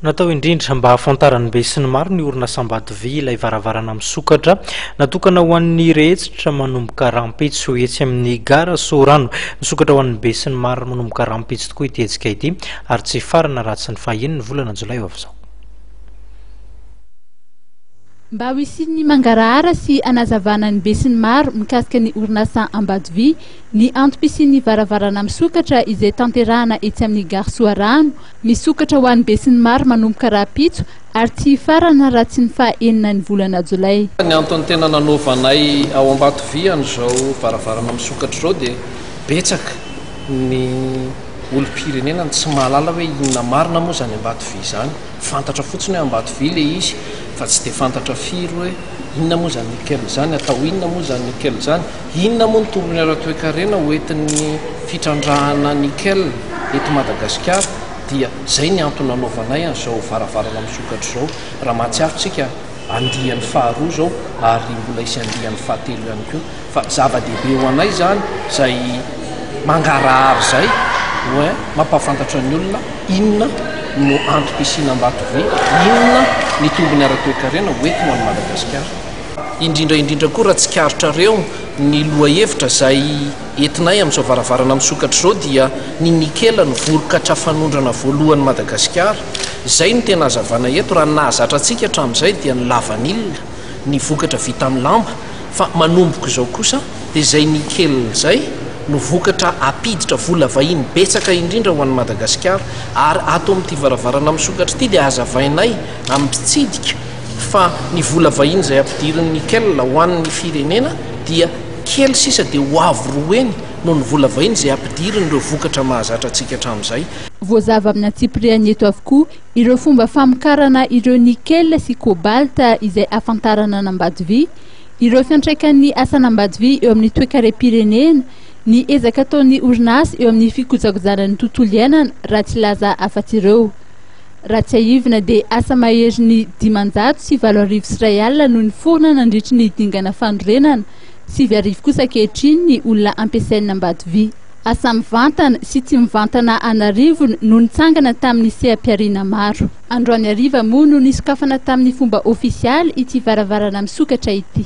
Natao indrindra mba hafantarany be sy ny maro ny orinasa ambady vy ilay varavarana misokatra natokana ho an'ny rehetitra manomboka rampetsy ho etsy amin'ny gara Sorano misokatra ho an'ny be sy ny maro manomboka rampetsy tokoa ity hetsika ity ary tsy farana ratsy ny fahiny ny volana Jolay ho avy izao. Mba ho isin'ny mangarahara sy anazavana ny be sy ny maro mikasika ny orinasa ambady vy ny antom-pisian'ny varavarana misokatra izay tanterahana etsy amin'ny gara Sorano misokatra ho an'ny be sy ny maro manomboka rapitso ary tsy farana raha tsy ny fahaenina ny volana Jolay. Ny antony tena nanovanay ao ambady vy an'izao varavarana misokatra izao dia betsaka ny olom-pirenena tsy mahalala hoe inona marina moa zany ambady vy zany, fantatra fotsiny hoe ambady vy le izy fa tsy dia fantatra firy hoe inona moa zany nickel zany, atao inona moa zany nickel zany, inona moa ny tombony ara-toe-karena hoentin'ny fitrandrahana nickel eto Madagasikara. Dia zay ny antony nanaovanay an'izao varavarana misokatra izao. Raha mahatsiarontsika andian'ny faharoa izao ary mbola isy andian'ny fahatelo ihany koa, fa zava-dehibe ho anay zany zay mangarahara zay hoe mampahafantatra ny olona inona no antom-pisiana ambady vy, inona ny tombony ara-toe-karena hoentina any Madagasikara. Indrindra koa raha tsikaritra ny lohahevitra zay entinay amin'izao varavarana misokatra izao dia ny nickel ny vokatra fanondrana voalohany Madagasikara. Zay ny tena hazavana eto raha nahazatra antsika hatramin'izay dia ny lavanilina, ny vokatra vita amin'ny lamba, fa manomboka izao kosa dia zay nickel zay no vokatra apiditra vola vahiny betsaka indrindra ho an'ny Madagasikara ary ato amin'ity varavarana misokatra ity dia hazavainay amin'ny mpitsidika fa ny vola vahiny izay ampidirin'ny nickel ho an'ny firenena dia kely sisa dia ho avo roa eny noho ny vola vahiny izay ampidirin'ireo vokatra mahazatra antsika hatramin'izay. Voazava amin'ny Antsipriany eto avokoa ireo fomba famokarana ireo nickel sy cobalta izay afantarana an'ambady vy, ireo fiantraikan'ny asan'ambady vy eo amin'ny toe-karem-pirenena, ny ezaka ataon'ny orinasa eo amin'ny fikojakojana ny tontolo iainana raha tsy laza afa-tsy ireo. Raha tsy aivina dia asa mahery ny 540 no ny forona nandritry ny dingana fanorenana, 7 kosa ankehitriny ny olona ampiasain'ny ambady vy. Asa mivantana sy tsy mivantana anarivo no nitsangana tamin'ny seha-piariana maro. Androany hariva moa no nisokafana tamin'ny fomba ofisialy ity varavarana misokatra ity.